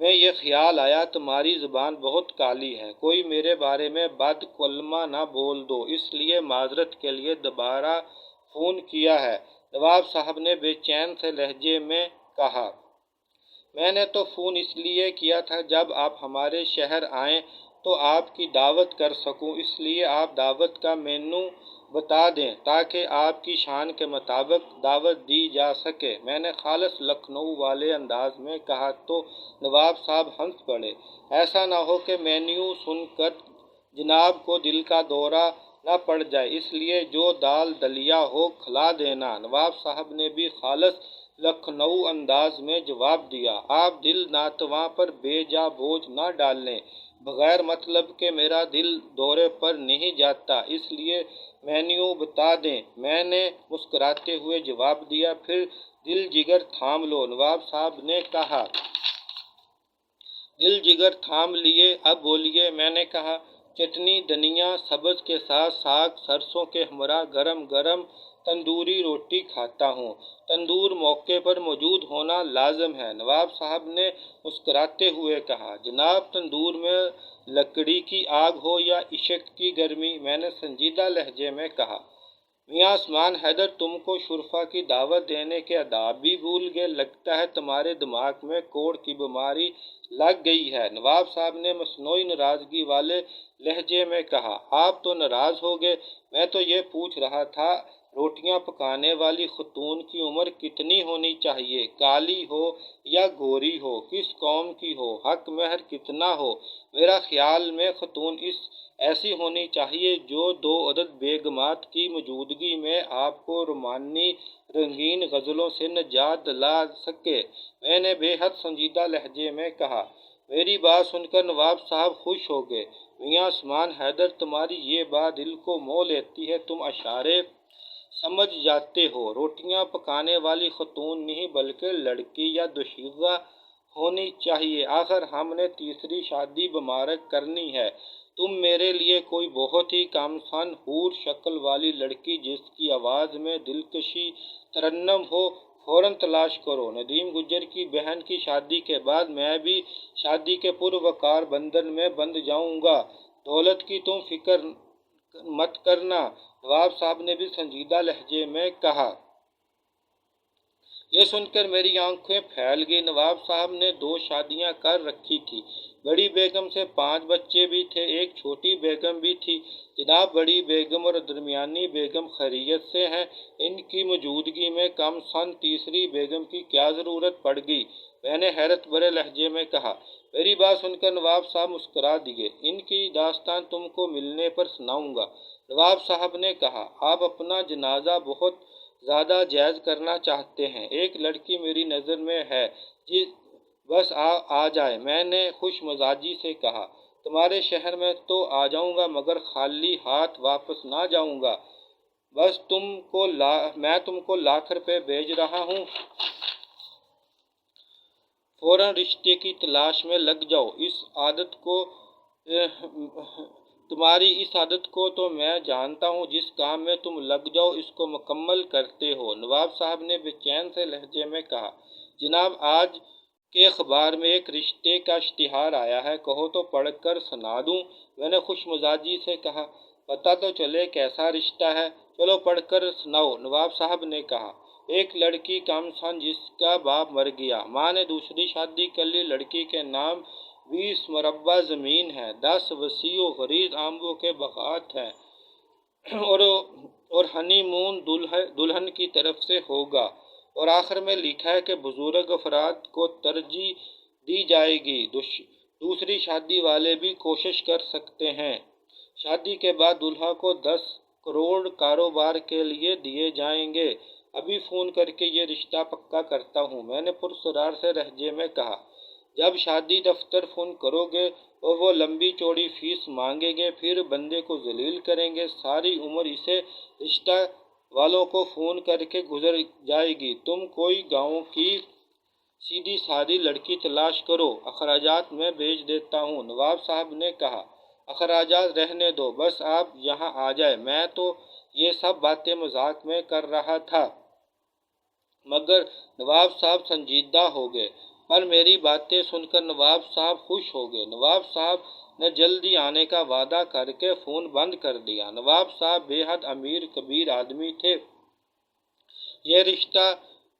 میں یہ خیال آیا تمہاری زبان بہت کالی ہے، کوئی میرے بارے میں بد کلمہ نہ بول دو، اس لیے معذرت کے لیے دوبارہ فون کیا ہے۔ نواب صاحب نے بے چین سے لہجے میں کہا۔ میں نے تو فون اس لیے کیا تھا جب آپ ہمارے شہر آئیں تو آپ کی دعوت کر سکوں، اس لیے آپ دعوت کا مینو بتا دیں تاکہ آپ کی شان کے مطابق دعوت دی جا سکے۔ میں نے خالص لکھنؤ والے انداز میں کہا تو نواب صاحب ہنس پڑے۔ ایسا نہ ہو کہ مینیو سن کر جناب کو دل کا دورہ نہ پڑ جائے، اس لیے جو دال دلیا ہو کھلا دینا۔ نواب صاحب نے بھی خالص لکھنؤ انداز میں جواب دیا، آپ دل ناتواں پر بے جا بوجھ نہ ڈالیں، بغیر مطلب کے میرا دل دورے پر نہیں جاتا، اس لیے مینیو بتا دیں۔ میں نے مسکراتے ہوئے جواب دیا، پھر دل جگر تھام لو۔ نواب صاحب نے کہا، دل جگر تھام لیے، اب بولیے۔ میں نے کہا، چٹنی دھنیا سبز کے ساتھ ساگ سرسوں کے ہمراہ گرم گرم تندوری روٹی کھاتا ہوں، تندور موقع پر موجود ہونا لازم ہے۔ نواب صاحب نے مسکراتے ہوئے کہا، جناب تندور میں لکڑی کی آگ ہو یا عشق کی گرمی؟ میں نے سنجیدہ لہجے میں کہا، میاں عثمان حیدر تم کو شرفا کی دعوت دینے کے آداب بھی بھول گئے، لگتا ہے تمہارے دماغ میں کوڑ کی بیماری لگ گئی ہے۔ نواب صاحب نے مصنوعی ناراضگی والے لہجے میں کہا، آپ تو ناراض ہو گئے، میں تو یہ پوچھ رہا تھا روٹیاں پکانے والی خاتون کی عمر کتنی ہونی چاہیے، کالی ہو یا گوری ہو، کس قوم کی ہو، حق مہر کتنا ہو؟ میرا خیال میں خاتون ایسی ہونی چاہیے جو 2 عدد بیگمات کی موجودگی میں آپ کو رومانی رنگین غزلوں سے نجات دلا سکے۔ میں نے بے حد سنجیدہ لہجے میں کہا۔ میری بات سن کر نواب صاحب خوش ہو گئے۔ میاں عثمان حیدر تمہاری یہ بات دل کو مو لیتی ہے، تم اشارے سمجھ جاتے ہو، روٹیاں پکانے والی خاتون نہیں بلکہ لڑکی یا دوشیزہ ہونی چاہیے، آخر ہم نے تیسری شادی مبارک کرنی ہے۔ تم میرے لیے کوئی بہت ہی کامسن حور شکل والی لڑکی جس کی آواز میں دلکشی ترنم ہو فوراً تلاش کرو۔ ندیم گجر کی بہن کی شادی کے بعد میں بھی شادی کے پروقار بندھن میں بندھ جاؤں گا، دولت کی تم فکر مت کرنا۔ نواب صاحب نے بھی سنجیدہ لہجے میں کہا۔ یہ سن کر میری آنکھیں پھیل گئیں۔ نواب صاحب نے 2 شادیاں کر رکھی تھیں، بڑی بیگم سے 5 بچے بھی تھے، ایک چھوٹی بیگم بھی تھی۔ جناب بڑی بیگم اور درمیانی بیگم خیریت سے ہیں، ان کی موجودگی میں کم سن تیسری بیگم کی کیا ضرورت پڑ گئی؟ میں نے حیرت بھرے لہجے میں کہا۔ میری بات سن کر نواب صاحب مسکرا دیے۔ ان کی داستان تم کو ملنے پر سناؤں گا۔ نواب صاحب نے کہا، آپ اپنا جنازہ بہت زیادہ جائز کرنا چاہتے ہیں، ایک لڑکی میری نظر میں ہے، بس آ جائے۔ میں نے خوش مزاجی سے کہا، تمہارے شہر میں تو آ جاؤں گا مگر خالی ہاتھ واپس نہ جاؤں گا، بس میں تم کو لاکھ روپے بھیج رہا ہوں، فوراً رشتے کی تلاش میں لگ جاؤ۔ تمہاری اس عادت کو تو میں جانتا ہوں، جس کام میں تم لگ جاؤ اس کو مکمل کرتے ہو۔ نواب صاحب نے بے چین سے لہجے میں کہا، جناب آج کے اخبار میں ایک رشتے کا اشتہار آیا ہے، کہو تو پڑھ کر سنا دوں؟ میں نے خوش مزاجی سے کہا، پتہ تو چلے کیسا رشتہ ہے، چلو پڑھ کر سناؤ۔ نواب صاحب نے کہا، ایک لڑکی کامسن جس کا باپ مر گیا، ماں نے دوسری شادی کر لی، لڑکی کے نام 20 مربع زمین ہے، 10 وسیع و عریض آموں کے باغات ہیں، اور ہنی مون دلہن کی طرف سے ہوگا، اور آخر میں لکھا ہے کہ بزرگ افراد کو ترجیح دی جائے گی، دوسری شادی والے بھی کوشش کر سکتے ہیں، شادی کے بعد دلہا کو 10 کروڑ کاروبار کے لیے دیے جائیں گے، ابھی فون کر کے یہ رشتہ پکا کرتا ہوں۔ میں نے پرسرار سے لہجے میں کہا، جب شادی دفتر فون کرو گے اور وہ لمبی چوڑی فیس مانگیں گے، پھر بندے کو ذلیل کریں گے، ساری عمر اسے رشتہ والوں کو فون کر کے گزر جائے گی، تم کوئی گاؤں کی سیدھی سادی لڑکی تلاش کرو، اخراجات میں بھیج دیتا ہوں۔ نواب صاحب نے کہا، اخراجات رہنے دو، بس آپ یہاں آ جائیں، میں تو یہ سب باتیں مذاق میں کر رہا تھا۔ مگر نواب صاحب سنجیدہ ہو گئے۔ پر میری باتیں سن کر نواب صاحب خوش ہو گئے۔ نواب صاحب نے جلدی آنے کا وعدہ کر کے فون بند کر دیا۔ نواب صاحب بے حد امیر کبیر آدمی تھے۔ یہ رشتہ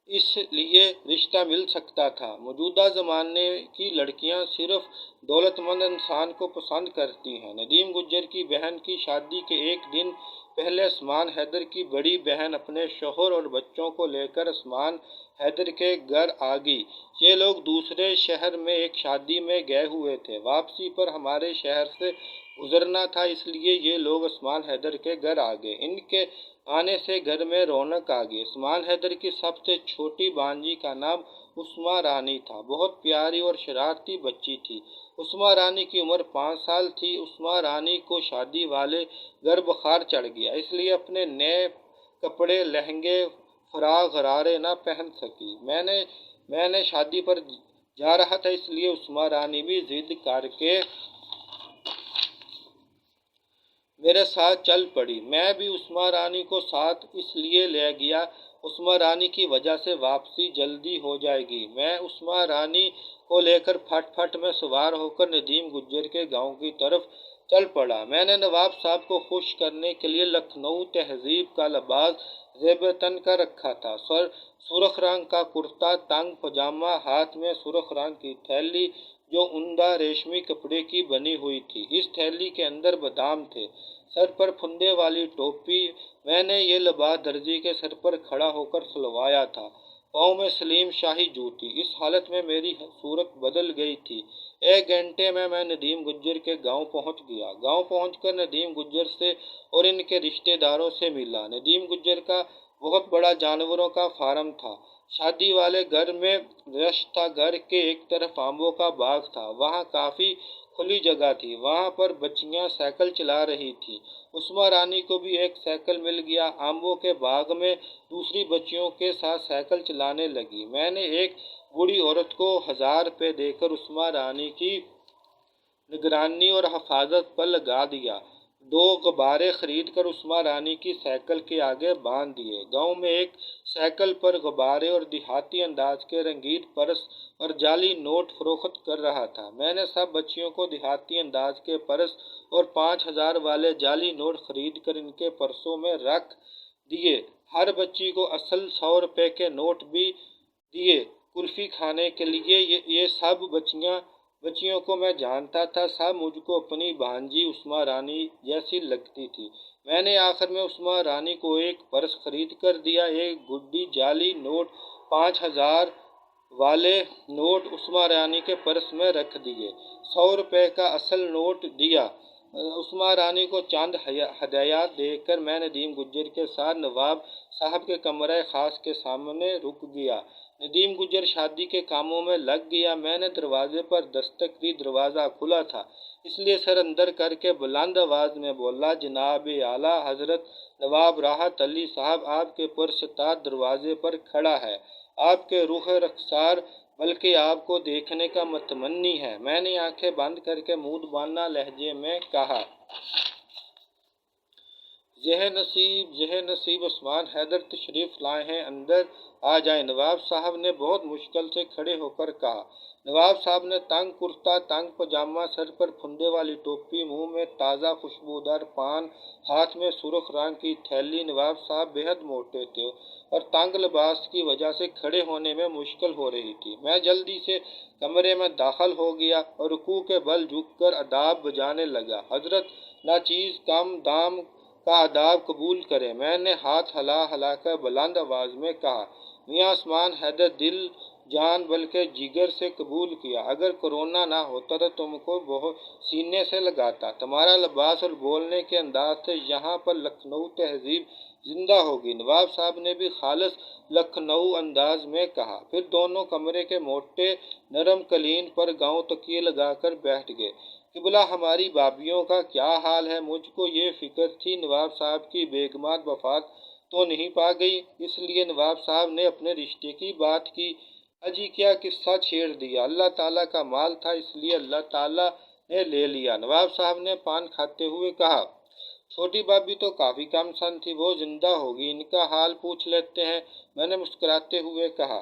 اس لیے رشتہ مل سکتا تھا۔ موجودہ زمانے کی لڑکیاں صرف دولت مند انسان کو پسند کرتی ہیں۔ ندیم گجر کی بہن کی شادی کے ایک دن پہلے عثمان حیدر کی بڑی بہن اپنے شوہر اور بچوں کو لے کر عثمان حیدر کے گھر آ گئی۔ یہ لوگ دوسرے شہر میں ایک شادی میں گئے ہوئے تھے۔ واپسی پر ہمارے شہر سے گزرنا تھا، اس لیے یہ لوگ عثمان حیدر کے گھر آ گئے۔ ان کے آنے سے گھر میں رونق آ گئی۔ عثمان حیدر کی سب سے چھوٹی بھانجی کا نام عثمہ رانی تھا۔ بہت پیاری اور شرارتی بچی تھی۔ عثمہ رانی کی عمر 5 سال تھی۔ عثمہ رانی کو شادی والے گھر بخار چڑھ گیا، اس لیے اپنے نئے کپڑے، لہنگے، فراق غرارے نہ پہن سکی۔ میں نے شادی پر جا رہا تھا، اس لیے عثمہ رانی بھی ضد کر کے میرے ساتھ چل پڑی۔ میں بھی عثمہ رانی کو ساتھ اس لیے لے گیا، عثمہ رانی کی وجہ سے واپسی جلدی ہو جائے گی۔ میں عثمہ رانی کو لے کر پھٹ پھٹ میں سوار ہو کر ندیم گجر کے گاؤں کی طرف چل پڑا۔ میں نے نواب صاحب کو خوش کرنے کے لیے لکھنؤ تہذیب کا لباس زیب تن کا رکھا تھا۔ سرخ رنگ کا کرتا، تنگ پاجامہ، ہاتھ میں سرخ رنگ کی تھیلی جو عمدہ ریشمی کپڑے کی بنی ہوئی تھی۔ اس تھیلی کے اندر بادام تھے۔ سر پر پھندے والی ٹوپی۔ میں نے یہ لباس درزی کے سر پر کھڑا ہو کر سلوایا تھا۔ پاؤں میں سلیم شاہی جوتی۔ اس حالت میں میری صورت بدل گئی تھی۔ ایک گھنٹے میں ندیم گجر کے گاؤں پہنچ گیا۔ گاؤں پہنچ کر ندیم گجر سے اور ان کے رشتہ داروں سے ملا۔ ندیم گجر کا بہت بڑا جانوروں کا فارم تھا۔ شادی والے گھر میں رش تھا۔ گھر کے ایک طرف آموں کا باغ تھا، وہاں کافی کھلی جگہ تھی۔ وہاں پر بچیاں سائیکل چلا رہی تھیں۔ عثمہ رانی کو بھی ایک سائیکل مل گیا۔ آموں کے باغ میں دوسری بچیوں کے ساتھ سائیکل چلانے لگی۔ میں نے ایک بوڑھی عورت کو 1000 روپے دے کر عثمہ رانی کی نگرانی اور حفاظت پر لگا دیا۔ 2 غبارے خرید کر عثمہ رانی کی سائیکل کے آگے باندھ دیے۔ گاؤں میں ایک سائیکل پر غبارے اور دیہاتی انداز کے رنگین پرس اور جعلی نوٹ فروخت کر رہا تھا۔ میں نے سب بچیوں کو دیہاتی انداز کے پرس اور 5000 والے جعلی نوٹ خرید کر ان کے پرسوں میں رکھ دیے۔ ہر بچی کو اصل 100 روپے کے نوٹ بھی دیے کلفی کھانے کے لیے۔ یہ سب بچیوں کو میں جانتا تھا، سب مجھ کو اپنی بھانجی عثمہ رانی جیسی لگتی تھی۔ میں نے آخر میں عثمہ رانی کو ایک پرس خرید کر دیا۔ ایک گڈی جعلی نوٹ 5000 والے نوٹ عثمہ رانی کے پرس میں رکھ دیے۔ 100 روپے کا اصل نوٹ دیا۔ عثمہ رانی کو چند ہدیات دے کر میں ندیم گجر کے ساتھ نواب صاحب کے کمرہ خاص کے سامنے رک گیا۔ ندیم گجر شادی کے کاموں میں لگ گیا۔ میں نے دروازے پر دستک دی۔ دروازہ کھلا تھا، اس لیے سر اندر کر کے بلند آواز میں بولا، جناب اعلیٰ حضرت نواب راحت علی صاحب آپ کے پرستار دروازے پر کھڑا ہے۔ آپ کے روح رخسار بلکہ آپ کو دیکھنے کا متمنی ہے۔ میں نے آنکھیں بند کر کے مودبانہ لہجے میں کہا، یہ نصیب عثمان حیدر تشریف لائے ہیں، اندر آ جائیں۔ نواب صاحب نے بہت مشکل سے کھڑے ہو کر کہا۔ نواب صاحب نے تنگ کرتا، تنگ پاجامہ، سر پر پھندے والی ٹوپی، منہ میں تازہ خوشبودار پان، ہاتھ میں سرخ رنگ کی تھیلی۔ نواب صاحب بے حد موٹے تھے اور تنگ لباس کی وجہ سے کھڑے ہونے میں مشکل ہو رہی تھی۔ میں جلدی سے کمرے میں داخل ہو گیا اور رکوع کے بل جھک کر آداب بجانے لگا۔ حضرت ناچیز کم دام کا آداب قبول کریں۔ میں نے ہاتھ ہلا کر بلند آواز میں کہا، میاں عثمان حیدر، دل جان بلکہ جگر سے قبول کیا۔ اگر کورونا نہ ہوتا تو تم کو بہت سینے سے لگاتا۔ تمہارا لباس اور بولنے کے انداز سے یہاں پر لکھنؤ تہذیب زندہ ہوگی۔ نواب صاحب نے بھی خالص لکھنؤ انداز میں کہا۔ پھر دونوں کمرے کے موٹے نرم قالین پر گاؤں تکیے لگا کر بیٹھ گئے۔ قبلہ ہماری بھابھیوں کا کیا حال ہے؟ مجھ کو یہ فکر تھی نواب صاحب کی بیگمات وفات تو نہیں پا گئی، اس لیے نواب صاحب نے اپنے رشتے کی بات کی۔ اجی کیا قصہ چھیڑ دیا، اللہ تعالیٰ کا مال تھا اس لیے اللہ تعالیٰ نے لے لیا۔ نواب صاحب نے پان کھاتے ہوئے کہا، چھوٹی بھابھی تو کافی کم سن تھی، وہ زندہ ہوگی، ان کا حال پوچھ لیتے ہیں۔ میں نے مسکراتے ہوئے کہا،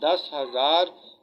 10,000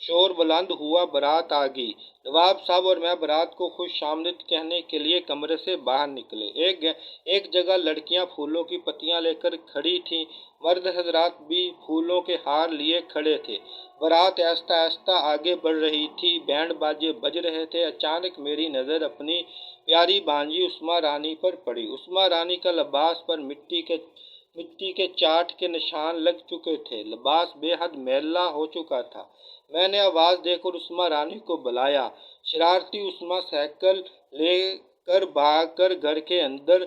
شور بلند ہوا، بارات آ گئی۔ نواب صاحب اور میں بارات کو خوش آمدید کہنے کے لیے کمرے سے باہر نکلے۔ ایک جگہ لڑکیاں پھولوں کی پتیاں لے کر کھڑی تھیں، مرد حضرات بھی پھولوں کے ہار لیے کھڑے تھے۔ بارات آہستہ آہستہ آگے بڑھ رہی تھی، بینڈ باجے بج رہے تھے۔ اچانک میری نظر اپنی پیاری بانجی عثمہ رانی پر پڑی۔ عثمہ رانی کا لباس پر مٹی کے چاٹ کے نشان لگ چکے تھے، لباس بے حد میلا ہو چکا تھا۔ میں نے آواز دے کر عثمہ رانی کو بلایا۔ شرارتی عثمہ سائیکل لے کر بھاگ کر گھر کے اندر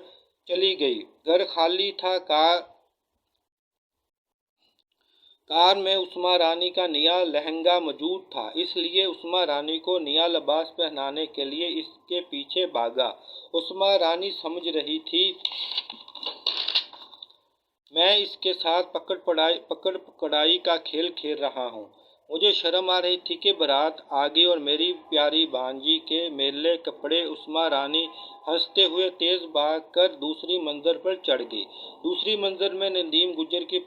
چلی گئی۔ گھر خالی تھا۔ کار میں عثمہ رانی کا نیا لہنگا موجود تھا، اس لیے عثمہ رانی کو نیا لباس پہنانے کے لیے اس کے پیچھے بھاگا۔ عثمہ رانی سمجھ رہی تھی میں اس کے ساتھ پکڑ پکڑائی کا کھیل کھیل رہا ہوں۔ مجھے شرم آ رہی تھی کہ بارات آ گئی اور میری پیاری بانجی کے میلے کپڑے۔ عثمہ رانی ہنستے ہوئے تیز بھاگ کر دوسری منزل پر چڑھ گئی۔ دوسری منزل میں ندیم گجر کی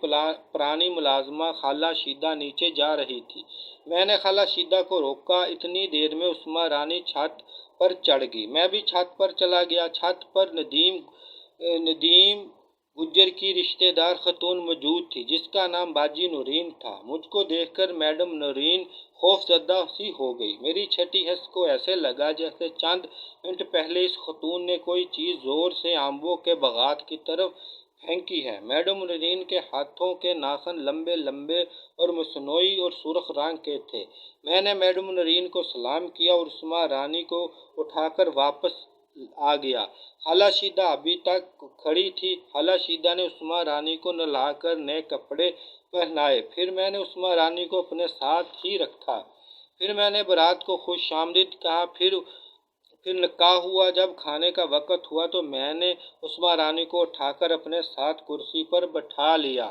پرانی ملازمہ خالہ شیدہ نیچے جا رہی تھی۔ میں نے خالہ شیدہ کو روکا۔ اتنی دیر میں عثمہ رانی چھت پر چڑھ گئی۔ میں بھی چھت پر چلا گیا۔ چھت پر ندیم گجر کی رشتہ دار خاتون موجود تھی، جس کا نام باجی نورین تھا۔ مجھ کو دیکھ کر میڈم نورین خوف زدہ سی ہو گئی۔ میری چھٹی حس کو ایسے لگا جیسے چند منٹ پہلے اس خاتون نے کوئی چیز زور سے آمبوں کے باغات کی طرف پھینکی ہے۔ میڈم نورین کے ہاتھوں کے ناخن لمبے لمبے اور مصنوعی اور سرخ رنگ کے تھے۔ میں نے میڈم نورین کو سلام کیا اور عثمہ رانی کو اٹھا کر واپس آ گیا۔ خالہ شیدہ ابھی تک کھڑی تھی۔ خالہ شیدہ نے عثمہ رانی کو نہلا کر نئے کپڑے پہنائے۔ پھر میں نے عثمہ رانی کو اپنے ساتھ ہی رکھا۔ پھر میں نے بارات کو خوش آمدید کہا۔ پھر نکاح ہوا۔ جب کھانے کا وقت ہوا تو میں نے عثمہ رانی کو اٹھا کر اپنے ساتھ کرسی پر بٹھا لیا۔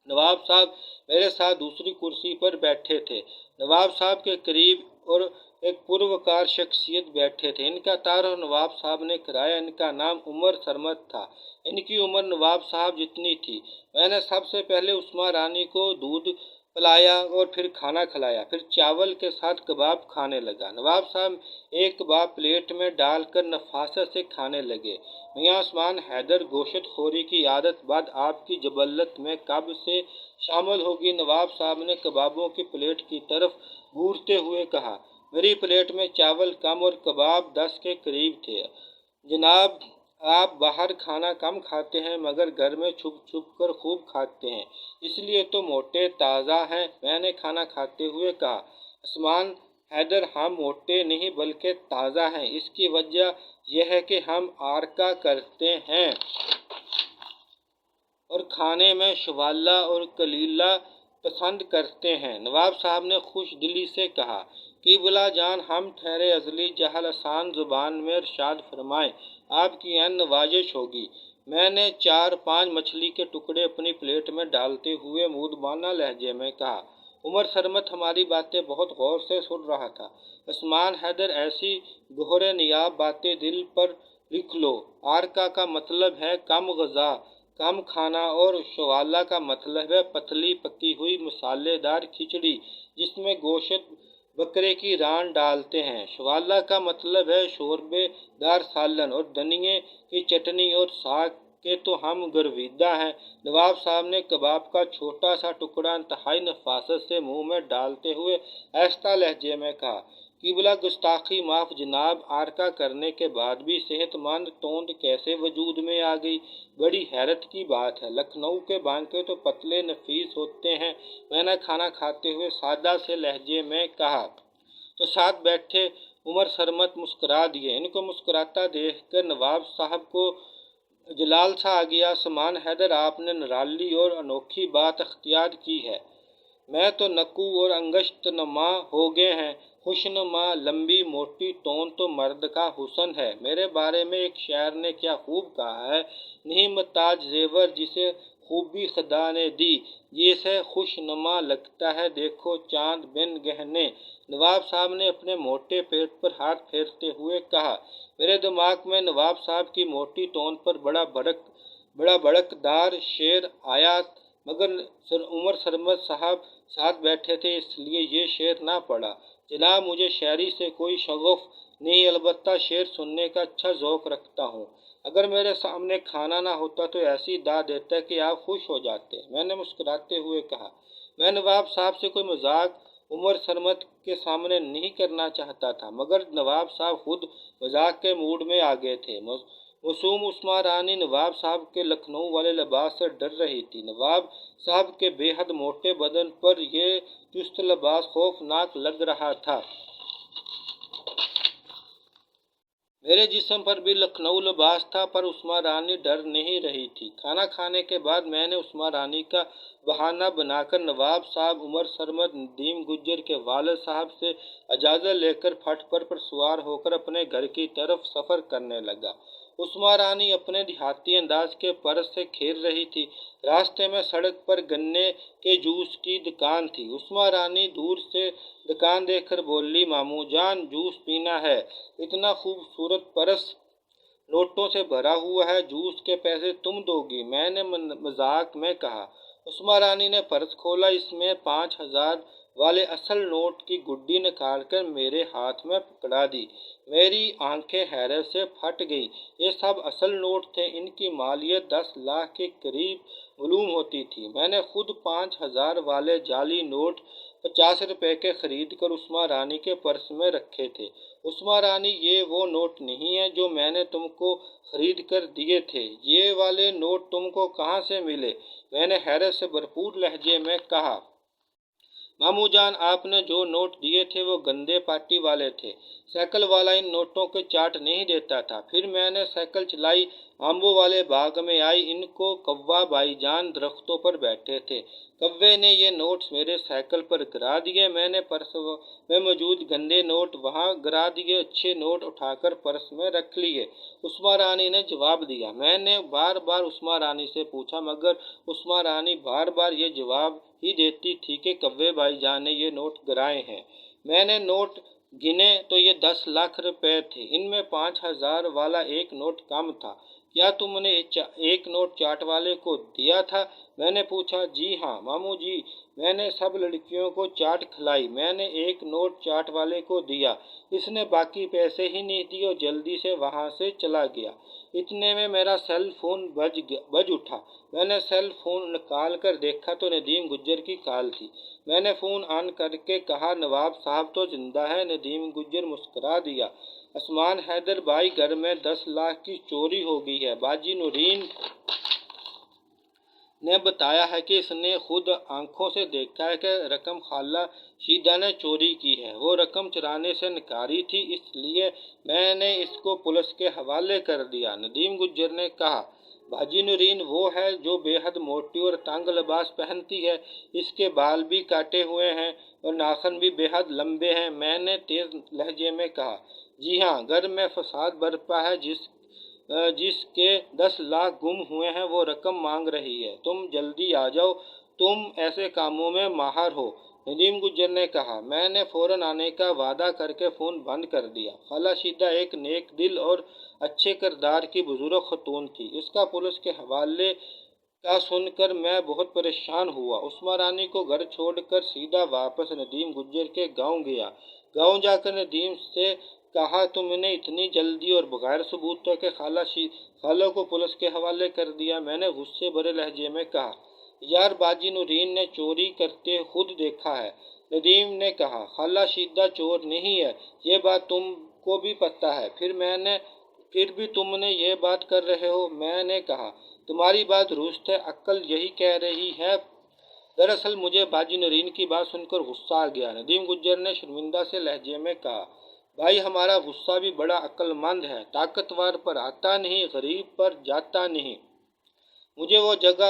نواب صاحب میرے ساتھ دوسری کرسی پر بیٹھے تھے۔ نواب صاحب کے قریب اور ایک پروقار شخصیت بیٹھے تھے۔ ان کا تعارف نواب صاحب نے کرایا۔ ان کا نام عمر سرمد تھا۔ ان کی عمر نواب صاحب جتنی تھی۔ میں نے سب سے پہلے عثمہ رانی کو دودھ پلایا اور پھر کھانا کھلایا، پھر چاول کے ساتھ کباب کھانے لگا۔ نواب صاحب ایک کباب پلیٹ میں ڈال کر نفاست سے کھانے لگے۔ میاں عثمان حیدر گوشت خوری کی عادت بعد آپ کی جبلت میں کب سے شامل ہوگی؟ نواب صاحب نے کبابوں کی پلیٹ کی طرف گھورتے ہوئے کہا۔ میری پلیٹ میں چاول کم اور کباب 10 کے قریب تھے۔ جناب آپ باہر کھانا کم کھاتے ہیں مگر گھر میں چھپ چھپ کر خوب کھاتے ہیں، اس لیے تو موٹے تازہ ہیں، میں نے کھانا کھاتے ہوئے کہا۔ عثمان حیدر ہم موٹے نہیں بلکہ تازہ ہیں، اس کی وجہ یہ ہے کہ ہم عرقہ کرتے ہیں اور کھانے میں شوالہ اور کلیلہ پسند کرتے ہیں۔ نواب صاحب نے خوش دلی سے کہا۔ قبلہ جان ہم ٹھہرے ازلی جہل آسان زبان میں ارشاد فرمائیں، آپ کی عین نوازش ہوگی۔ میں نے 4-5 مچھلی کے ٹکڑے اپنی پلیٹ میں ڈالتے ہوئے مودبانہ لہجے میں کہا۔ عمر سرمد ہماری باتیں بہت غور سے سن رہا تھا۔ عثمان حیدر ایسی گہرے نیاب باتیں دل پر لکھ لو۔ عرقہ کا مطلب ہے کم غذا، کم کھانا اور شوالہ کا مطلب ہے پتلی پکی ہوئی مسالے دار کھچڑی جس میں گوشت بکرے کی ران ڈالتے ہیں۔ شوالہ کا مطلب ہے شوربے دار سالن اور دھنیے کی چٹنی اور ساگ کے تو ہم گرویدہ ہیں۔ نواب صاحب نے کباب کا چھوٹا سا ٹکڑا انتہائی نفاست سے منہ میں ڈالتے ہوئے آہستہ لہجے میں کہا۔ قبلہ گستاخی معاف جناب، عرقہ کرنے کے بعد بھی صحت مند توند کیسے وجود میں آ گئی؟ بڑی حیرت کی بات ہے، لکھنؤ کے بانکے تو پتلے نفیس ہوتے ہیں، میں نے کھانا کھاتے ہوئے سادہ سے لہجے میں کہا۔ تو ساتھ بیٹھے عمر سرمد مسکرا دیے۔ ان کو مسکراتا دیکھ کر نواب صاحب کو جلال سا آ گیا۔ عثمان حیدر آپ نے نرالی اور انوکھی بات اختیار کی ہے، میں تو نکو اور انگشت نما ہو گئے ہیں۔ خوشنما لمبی موٹی توند تو مرد کا حسن ہے۔ میرے بارے میں ایک شاعر نے کیا خوب کہا ہے، نہیں محتاج زیور جسے خوبی خدا نے دی، یہ سے خوش نما لگتا ہے دیکھو چاند بن گہنے۔ نواب صاحب نے اپنے موٹے پیٹ پر ہاتھ پھیرتے ہوئے کہا۔ میرے دماغ میں نواب صاحب کی موٹی توند پر بڑا بھڑکدار شعر آیا مگر عمر سرمد صاحب ساتھ بیٹھے تھے اس لیے یہ شعر نہ پڑھا۔ جناب مجھے شاعری سے کوئی شغف نہیں، البتہ شعر سننے کا اچھا ذوق رکھتا ہوں۔ اگر میرے سامنے کھانا نہ ہوتا تو ایسی دعا دیتا کہ آپ خوش ہو جاتے۔ میں نے مسکراتے ہوئے کہا، میں نواب صاحب سے کوئی مذاق عمر سرمد کے سامنے نہیں کرنا چاہتا تھا، مگر نواب صاحب خود مذاق کے موڈ میں آ گئے تھے۔ معصوم عثمان رانی نواب صاحب کے لکھنؤ والے لباس سے ڈر رہی تھی۔ نواب صاحب کے بے حد موٹے بدن پر یہ چست لباس خوفناک لگ رہا تھا۔ میرے جسم پر بھی لکھنؤ لباس تھا، پر عثمان رانی ڈر نہیں رہی تھی۔ کھانا کھانے کے بعد میں نے عثمان رانی کا بہانہ بنا کر نواب صاحب، عمر سرمد، ندیم گجر کے والد صاحب سے اجازت لے کر پھٹ پر سوار ہو کر اپنے گھر کی طرف سفر کرنے لگا۔ عثمان رانی اپنے دیہاتی انداز کے پرس سے کھیل رہی تھی۔ راستے میں سڑک پر گنے کے جوس کی دکان تھی۔ عثمان رانی دور سے دکان دیکھ کر بولی، ماموں جان جوس پینا ہے؟ اتنا خوبصورت پرس نوٹوں سے بھرا ہوا ہے، جوس کے پیسے تم دو گی؟ میں نے مذاق میں کہا۔ عثمان رانی نے پرس کھولا، اس میں 5,000 والے اصل نوٹ کی گڈی نکال کر میرے ہاتھ میں پکڑا دی۔ میری آنکھیں حیرت سے پھٹ گئیں۔ یہ سب اصل نوٹ تھے، ان کی مالیت 10 لاکھ کے قریب معلوم ہوتی تھی۔ میں نے خود 5,000 والے جعلی نوٹ 50 روپے کے خرید کر عثمان رانی کے پرس میں رکھے تھے۔ عثمان رانی، یہ وہ نوٹ نہیں ہیں جو میں نے تم کو خرید کر دیے تھے، یہ والے نوٹ تم کو کہاں سے ملے؟ میں نے حیرت سے بھرپور لہجے میں کہا۔ ماموں جان، آپ نے جو نوٹ دیے تھے وہ گندے پاٹی والے تھے، سائیکل والا ان نوٹوں کے چاٹ نہیں دیتا تھا۔ پھر میں نے سائیکل چلائی، آمبوں والے باغ میں آئی، ان کو کوا بھائی جان درختوں پر بیٹھے تھے، کوے نے یہ نوٹس میرے سائیکل پر گرا دیے۔ میں نے پرس میں موجود گندے نوٹ وہاں گرا دیے، اچھے نوٹ اٹھا کر پرس میں رکھ لیے، عثمان رانی نے جواب دیا۔ میں نے بار بار عثمان رانی سے پوچھا، مگر عثمان رانی بار بار یہ جواب ہی دیتی تھی کہ کوے بھائی جان نے یہ نوٹ گرائے ہیں۔ میں نے نوٹ گنے تو یہ 10 لاکھ روپے تھے، ان میں 5,000 والا ایک نوٹ کم تھا۔ کیا تم نے ایک نوٹ چاٹ والے کو دیا تھا؟ میں نے پوچھا۔ جی ہاں ماموں جی، میں نے سب لڑکیوں کو چاٹ کھلائی، میں نے ایک نوٹ چاٹ والے کو دیا، اس نے باقی پیسے ہی نہیں دیے اور جلدی سے وہاں سے چلا گیا۔ اتنے میں میرا سیل فون بج اٹھا۔ میں نے سیل فون نکال کر دیکھا تو ندیم گجر کی کال تھی۔ میں نے فون آن کر کے کہا، نواب صاحب تو زندہ ہے؟ ندیم گجر مسکرا دیا۔ عثمان حیدر بھائی، گھر میں 10 لاکھ کی چوری ہو گئی ہے، باجی نورین نے بتایا ہے کہ اس نے خود آنکھوں سے دیکھا ہے کہ رقم خالہ شیدہ نے چوری کی ہے، وہ رقم چرانے سے نکاری تھی، اس لیے میں نے اس کو پولیس کے حوالے کر دیا۔ ندیم گجر نے کہا، باجی نورین وہ ہے جو بے حد موٹی اور تنگ لباس پہنتی ہے، اس کے بال بھی کاٹے ہوئے ہیں اور ناخن بھی بے حد لمبے ہیں؟ میں نے تیز لہجے میں کہا۔ جی ہاں، گھر میں فساد برپا ہے، جس کے 10 لاکھ گم ہوئے ہیں وہ رقم مانگ رہی ہے، تم جلدی آ جاؤ، تم ایسے کاموں میں ماہر ہو، ندیم گجر نے کہا۔ میں نے فوراً آنے کا وعدہ کر کے فون بند کر دیا۔ خالہ شیدہ ایک نیک دل اور اچھے کردار کی بزرگ خاتون تھی، اس کا پولیس کے حوالے کا سن کر میں بہت پریشان ہوا۔ عثمان رانی کو گھر چھوڑ کر سیدھا واپس ندیم گجر کے گاؤں گیا۔ گاؤں جا کر ندیم سے کہا، تم نے اتنی جلدی اور بغیر ثبوتوں کے خالہ کو پولیس کے حوالے کر دیا؟ میں نے غصے بھرے لہجے میں کہا۔ یار، باجی نورین نے چوری کرتے خود دیکھا ہے، ندیم نے کہا۔ خالہ شیدہ چور نہیں ہے، یہ بات تم کو بھی پتہ ہے، پھر بھی تم نے یہ بات کر رہے ہو؟ میں نے کہا، تمہاری بات درست ہے، عقل یہی کہہ رہی ہے۔ دراصل مجھے باجی نورین کی بات سن کر غصہ آ گیا۔ ندیم گجر نے شرمندہ سے لہجے میں کہا، بھائی ہمارا غصہ بھی بڑا عقل مند ہے، طاقتور پر آتا نہیں، غریب پر جاتا نہیں۔ مجھے وہ جگہ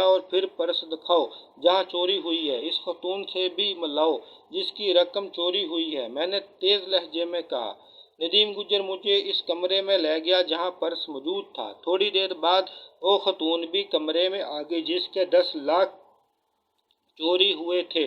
اور پھر پرس دکھاؤ جہاں چوری ہوئی ہے، اس خاتون سے بھی ملاؤ جس کی رقم چوری ہوئی ہے، میں نے تیز لہجے میں کہا۔ ندیم گجر مجھے اس کمرے میں لے گیا جہاں پرس موجود تھا۔ تھوڑی دیر بعد وہ خاتون بھی کمرے میں آ گئی جس کے 10 لاکھ چوری ہوئے تھے۔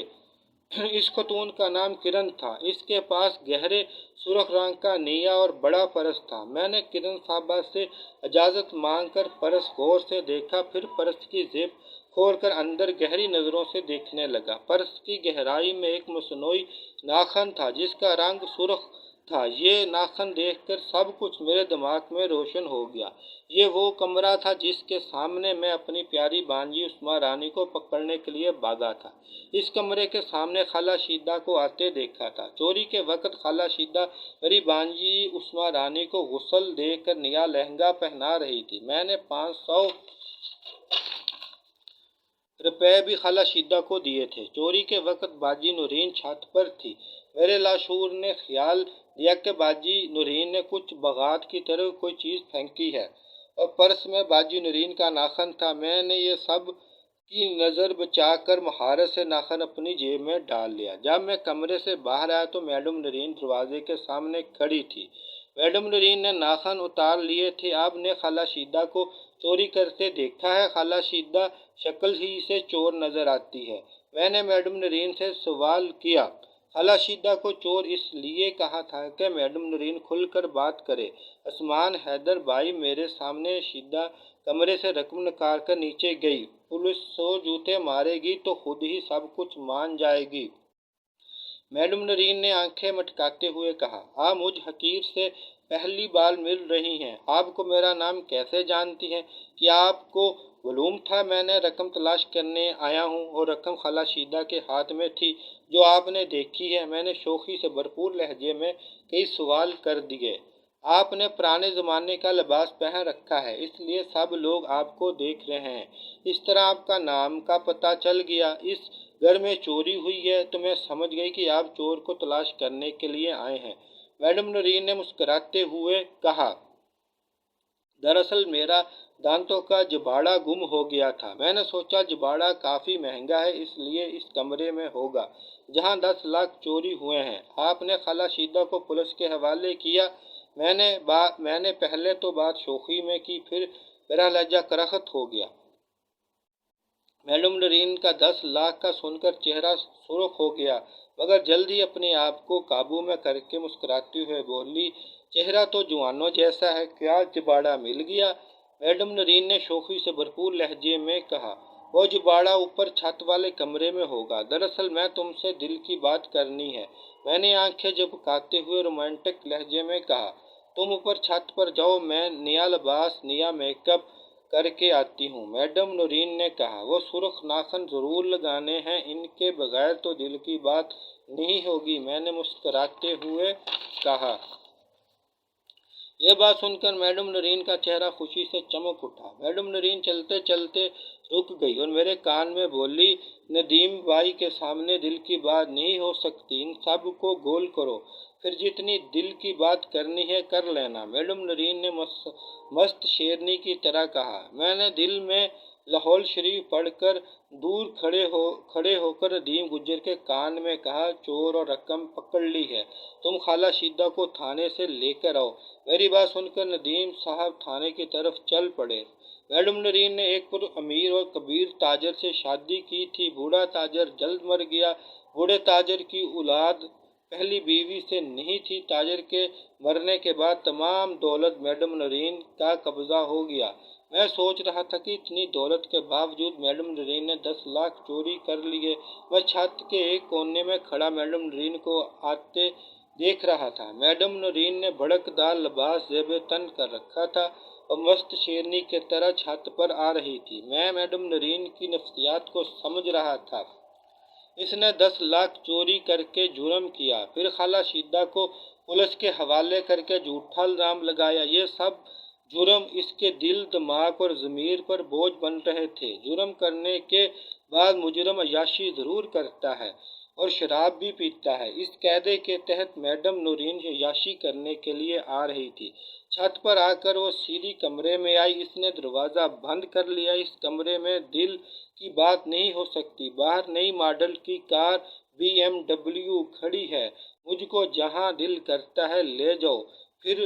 اس خاتون کا نام کرن تھا۔ اس کے پاس گہرے سرخ رنگ کا نیا اور بڑا پرس تھا۔ میں نے کرن صاحبہ سے اجازت مانگ کر پرس غور سے دیکھا، پھر پرس کی زیب کھول کر اندر گہری نظروں سے دیکھنے لگا۔ پرس کی گہرائی میں ایک مصنوعی ناخن تھا جس کا رنگ سرخ تھا۔ یہ ناخن دیکھ کر سب کچھ میرے دماغ میں روشن ہو گیا۔ یہ وہ کمرہ تھا جس کے سامنے میں اپنی پیاری بانجی عثمہ رانی کو پکڑنے کے لیے بھاگا تھا۔ اس کمرے کے سامنے خالہ شیدہ کو آتے دیکھا تھا۔ چوری کے وقت خالہ شیدہ میری بانجی عثمہ رانی کو غسل دے کر نیا لہنگا پہنا رہی تھی۔ میں نے 500 روپے بھی خالہ شیدہ کو دیے تھے۔ چوری کے وقت باجی نورین چھت پر تھی۔ میرے لاشعور نے خیال دیا کہ باجی نورین نے کچھ بغات کی طرح کوئی چیز پھینکی ہے اور پرس میں باجی نورین کا ناخن تھا۔ میں نے یہ سب کی نظر بچا کر مہارت سے ناخن اپنی جیب میں ڈال لیا۔ جب میں کمرے سے باہر آیا تو میڈم نورین دروازے کے سامنے کھڑی تھی۔ میڈم نورین نے ناخن اتار لیے تھے۔ آپ نے خالہ شیدہ کو چوری کرتے دیکھا ہے؟ خالہ شیدہ شکل ہی سے چور نظر آتی ہے۔ میں نے میڈم نورین سے سوال کیا۔ خالہ شیدہ کو چور اس لیے کہا تھا کہ میڈم نورین کھل کر بات کرے۔ عثمان حیدر بھائی میرے سامنے شیدہ کمرے سے رقم نکال کر نیچے گئی۔ پولیس 100 جوتے مارے گی تو خود ہی سب کچھ مان جائے گی۔ میڈم نورین نے آنکھیں مٹکاتے ہوئے کہا۔ آپ مجھ حقیر سے پہلی بار مل رہی ہیں۔ آپ کو میرا نام کیسے جانتی ہیں؟ کیا آپ کو معلوم تھا میں نے رقم تلاش کرنے آیا ہوں اور رقم خالہ شیدہ کے ہاتھ میں تھی جو آپ نے دیکھی ہے؟ میں نے شوخی سے بھرپور لہجے میں کئی سوال کر دیے۔ آپ نے پرانے زمانے کا لباس پہن رکھا ہے اس لیے سب لوگ آپ کو دیکھ رہے ہیں۔ اس طرح آپ کا نام کا پتہ چل گیا۔ اس گھر میں چوری ہوئی ہے تو میں سمجھ گئی کہ آپ چور کو تلاش کرنے کے لیے آئے ہیں۔ میڈم نورین نے مسکراتے ہوئے کہا۔ دراصل میرا دانتوں کا جباڑا گم ہو گیا تھا۔ میں نے سوچا جباڑا کافی مہنگا ہے اس لیے اس کمرے میں ہوگا جہاں 10 لاکھ چوری ہوئے ہیں۔ آپ نے خالہ شیدہ کو پولیس کے حوالے کیا؟ میں نے پہلے تو بات شوخی میں کی پھر میرا لہجہ کرخت ہو گیا۔ میڈم نورین کا 10 لاکھ کا سن کر چہرہ سرخ ہو گیا مگر جلد ہی اپنے آپ کو قابو میں کر کے مسکراتے ہوئے بولی، چہرہ تو جوانوں جیسا ہے، کیا جباڑا مل گیا؟ میڈم نورین نے شوخی سے بھرپور لہجے میں کہا، وہ جباڑا اوپر چھت والے کمرے میں ہوگا۔ دراصل میں تم سے دل کی بات کرنی ہے۔ میں نے آنکھیں جھپکاتے ہوئے رومانٹک لہجے میں کہا، تم اوپر چھت پر جاؤ، میں نیا لباس نیا میک اپ کر کے آتی ہوں۔ میڈم نورین نے کہا، وہ سرخ ناخن ضرور لگانے ہیں، ان کے بغیر تو دل کی بات نہیں ہوگی۔ میں نے مسکراتے ہوئے کہا۔ یہ بات سن کر میڈم نورین کا چہرہ خوشی سے چمک اٹھا۔ میڈم نورین چلتے چلتے رک گئی اور میرے کان میں بولی، ندیم بھائی کے سامنے دل کی بات نہیں ہو سکتی، ان سب کو گول کرو، پھر جتنی دل کی بات کرنی ہے کر لینا۔ میڈم نورین نے مست شیرنی کی طرح کہا۔ میں نے دل میں لاہور شریف پڑھ کر دور کھڑے ہو کر ندیم گجر کے کان میں کہا، چور اور رقم پکڑ لی ہے، تم خالہ شیدہ کو تھانے سے لے کر آؤ۔ میری بات سن کر ندیم صاحب تھانے کی طرف چل پڑے۔ میڈم نورین نے ایک امیر اور کبیر تاجر سے شادی کی تھی۔ بوڑھا تاجر جلد مر گیا۔ بوڑھے تاجر کی اولاد پہلی بیوی سے نہیں تھی۔ تاجر کے مرنے کے بعد تمام دولت میڈم نورین کا قبضہ ہو گیا۔ میں سوچ رہا تھا کہ اتنی دولت کے باوجود میڈم نورین نے 10 لاکھ چوری کر لیے۔ میں چھت کے ایک کونے میں کھڑا میڈم نورین کو آتے دیکھ رہا تھا۔ میڈم نورین نے بھڑکدار لباس زیب تن کر رکھا تھا اور مست شیرنی کی طرح چھت پر آ رہی تھی۔ میں میڈم نورین کی نفسیات کو سمجھ رہا تھا۔ اس نے 10 لاکھ چوری کر کے جرم کیا، پھر خالہ شیدہ کو پولیس کے حوالے کر کے جھوٹا الزام لگایا۔ یہ سب جرم اس کے دل، دماغ اور ضمیر پر بوجھ بن رہے تھے۔ جرم کرنے کے بعد مجرم عیاشی ضرور کرتا ہے اور شراب بھی پیتا ہے۔ اس قاعدے کے تحت میڈم نورین عیاشی کرنے کے لیے آ رہی تھی۔ چھت پر آ کر وہ سیدھی کمرے میں آئی۔ اس نے دروازہ بند کر لیا۔ اس کمرے میں دل کی بات نہیں ہو سکتی۔ باہر نئی ماڈل کی کار BMW کھڑی ہے۔ مجھ کو جہاں دل کرتا ہے لے جاؤ۔ پھر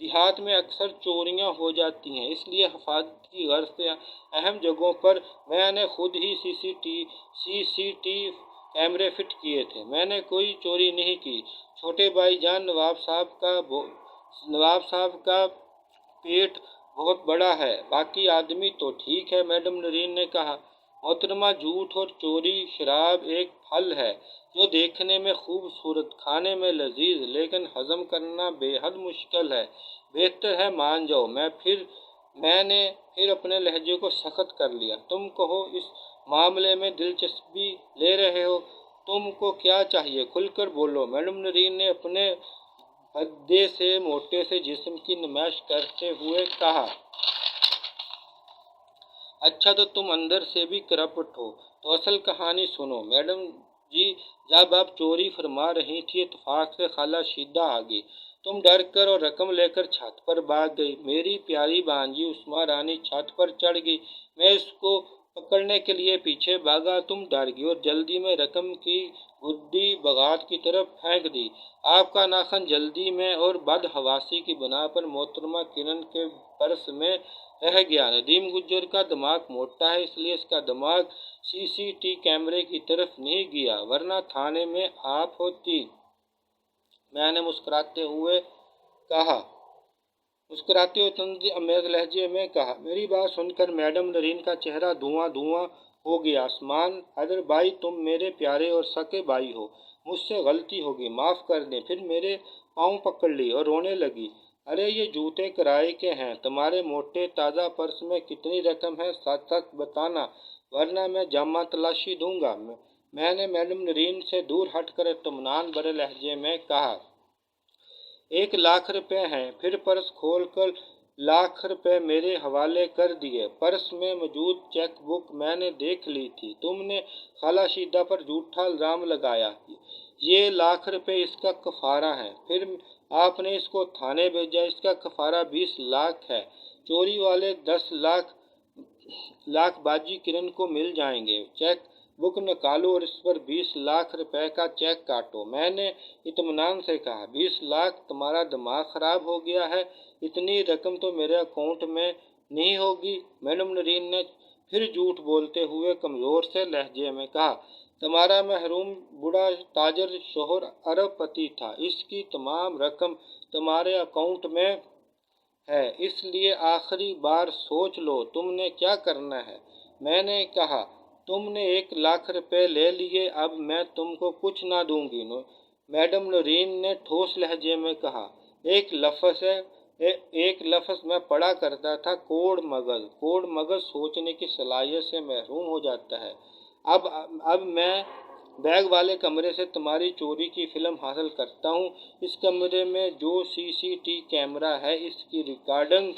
دیہات میں اکثر چوریاں ہو جاتی ہیں، اس لیے حفاظت کی غرض سے اہم جگہوں پر میں نے خود ہی سی ٹی کیمرے فٹ کیے تھے۔ میں نے کوئی چوری نہیں کی۔ چھوٹے بھائی جان، نواب صاحب کا پیٹ بہت بڑا ہے، باقی آدمی تو ٹھیک ہے، میڈم نرین نے کہا۔ محترمہ، جھوٹ اور چوری شراب ایک پھل ہے جو دیکھنے میں خوبصورت، کھانے میں لذیذ، لیکن ہضم کرنا بے حد مشکل ہے۔ بہتر ہے مان جاؤ۔ میں نے پھر اپنے لہجے کو سخت کر لیا۔ تم کہو اس معاملے میں دلچسپی لے رہے ہو؟ تم کو کیا چاہیے؟ کھل کر بولو۔ میڈم نرین نے اپنے بھدے سے موٹے سے جسم کی نمائش کرتے ہوئے کہا۔ اچھا تو تم اندر سے بھی کرپٹ ہو۔ تو اصل کہانی سنو۔ میڈم جی، جب آپ چوری فرما رہی تھی، اتفاق سے خالہ شیدہ آ گئی۔ تم ڈر کر اور رقم لے کر چھت پر بھاگ گئی۔ میری پیاری بانجی عثما رانی چھت پر چڑھ گئی۔ میں اس کو پکڑنے کے لیے پیچھے بھاگا، تم ڈر گئی اور جلدی میں رقم کی گڈی بغات کی طرف پھینک دی۔ آپ کا ناخن جلدی میں اور بدحواسی کی بنا پر محترمہ کرن کے پرس میں رہ گیا۔ ندیم گجر کا دماغ موٹا ہے، اس لیے اس کا دماغ سی ٹی کیمرے کی طرف نہیں گیا، ورنہ تھانے میں آپ ہوتی۔ میں نے مسکراتے ہوئے طنز آمیز لہجے میں کہا۔ میری بات سن کر میڈم نرین کا چہرہ دھواں دھواں ہو گیا۔ عثمان حیدر بھائی، تم میرے پیارے اور سکے بھائی ہو، مجھ سے غلطی ہو گئی، معاف کر دیں۔ پھر میرے پاؤں پکڑ لی اور رونے لگی۔ ارے یہ جوتے کرائے کے ہیں، تمہارے موٹے تازہ پرس میں کتنی رقم ہے سچ سچ بتانا، ورنہ میں جامہ تلاشی دوں گا۔ میں نے میڈم نرین سے دور ہٹ کر اطمینان بھرے لہجے میں کہا۔ 1,00,000 روپے ہیں۔ پھر پرس کھول کر 1,00,000 روپے میرے حوالے کر دیے۔ پرس میں موجود چیک بک میں نے دیکھ لی تھی۔ تم نے خالہ شیدہ پر جھوٹا الزام لگایا، یہ 1,00,000 روپے اس کا کفارہ ہیں۔ پھر آپ نے اس کو تھانے بھیجا، اس کا کفارہ 20,00,000 ہے۔ چوری والے 10,00,000 باجی کرن کو مل جائیں گے۔ چیک بک نکالو اور اس پر 20,00,000 روپے کا چیک کاٹو۔ میں نے اطمینان سے کہا۔ 20,00,000! تمہارا دماغ خراب ہو گیا ہے، اتنی رقم تو میرے اکاؤنٹ میں نہیں ہوگی۔ میڈم نرین نے پھر جھوٹ بولتے ہوئے کمزور سے لہجے میں کہا۔ تمہارا محروم بوڑھا تاجر شوہر ارب پتی تھا، اس کی تمام رقم تمہارے اکاؤنٹ میں ہے، اس لیے آخری بار سوچ لو تم نے کیا کرنا ہے۔ میں نے کہا۔ تم نے 1,00,000 روپے لے لیے، اب میں تم کو کچھ نہ دوں گی۔ میڈم نرین نے ٹھوس لہجے میں کہا۔ ایک لفظ میں پڑھا کرتا تھا، کوڑ مغز۔ کوڑ مغز سوچنے کی صلاحیت سے محروم ہو جاتا ہے۔ اب میں بیگ والے کمرے سے تمہاری چوری کی فلم حاصل کرتا ہوں۔ اس کمرے میں جو سی ٹی کیمرہ ہے، اس کی ریکارڈنگ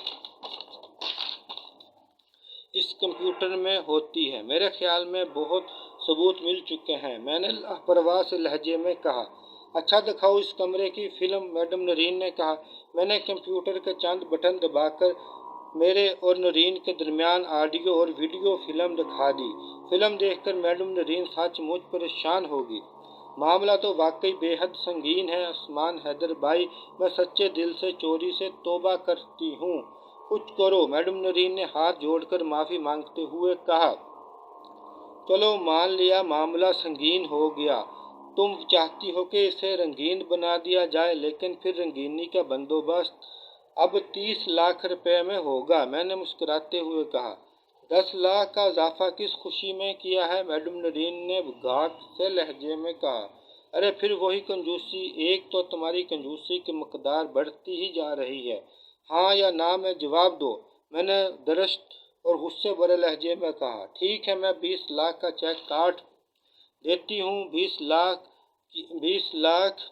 اس کمپیوٹر میں ہوتی ہے۔ میرے خیال میں بہت ثبوت مل چکے ہیں، میں نے لاپرواہ سے لہجے میں کہا۔ اچھا دکھاؤ اس کمرے کی فلم، میڈم نرین نے کہا۔ میں نے کمپیوٹر کے چند بٹن دبا کر میرے اور نرین کے درمیان آڈیو اور ویڈیو فلم دکھا دی۔ فلم دیکھ کر میڈم نرین سچ مچ پریشان ہو گئی۔ معاملہ تو واقعی بے حد سنگین ہے عثمان حیدر بھائی، میں سچے دل سے چوری سے توبہ کرتی ہوں، کچھ کرو۔ میڈم نرین نے ہاتھ جوڑ کر معافی مانگتے ہوئے کہا۔ چلو مان لیا معاملہ سنگین ہو گیا، تم چاہتی ہو کہ اسے رنگین بنا دیا جائے، لیکن پھر رنگینی کا بندوبست اب 30,00,000 روپے میں ہوگا، میں نے مسکراتے ہوئے کہا۔ 10,00,000 کا اضافہ کس خوشی میں کیا ہے؟ میڈم نرین نے گھاٹ سے لہجے میں کہا۔ ارے پھر وہی کنجوسی، ایک تو تمہاری کنجوسی کی مقدار بڑھتی ہی جا رہی ہے، ہاں یا نہ میں جواب دو، میں نے درشت اور غصے بھرے لہجے میں کہا۔ ٹھیک ہے، میں 20,00,000 کا چیک کاٹ دیتی ہوں۔ 20,00,000!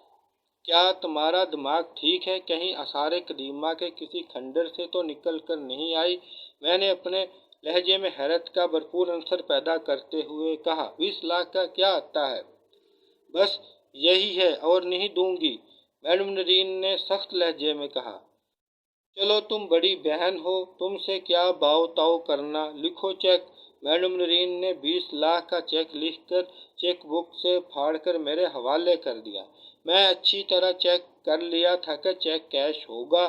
کیا تمہارا دماغ ٹھیک ہے؟ کہیں آثار قدیمہ کے کسی کھنڈر سے تو نکل کر نہیں آئی؟ میں نے اپنے لہجے میں حیرت کا بھرپور عنصر پیدا کرتے ہوئے کہا۔ 20,00,000 کا کیا آتا ہے؟ بس یہی ہے، اور نہیں دوں گی، میڈم نرین نے سخت لہجے میں کہا۔ چلو تم بڑی بہن ہو، تم سے کیا بھاؤ تاؤ کرنا، لکھو چیک۔ میڈم نرین نے 20,00,000 کا چیک لکھ کر چیک بک سے پھاڑ کر میرے حوالے کر دیا۔ میں اچھی طرح چیک کر لیا تھا کہ چیک کیش ہوگا،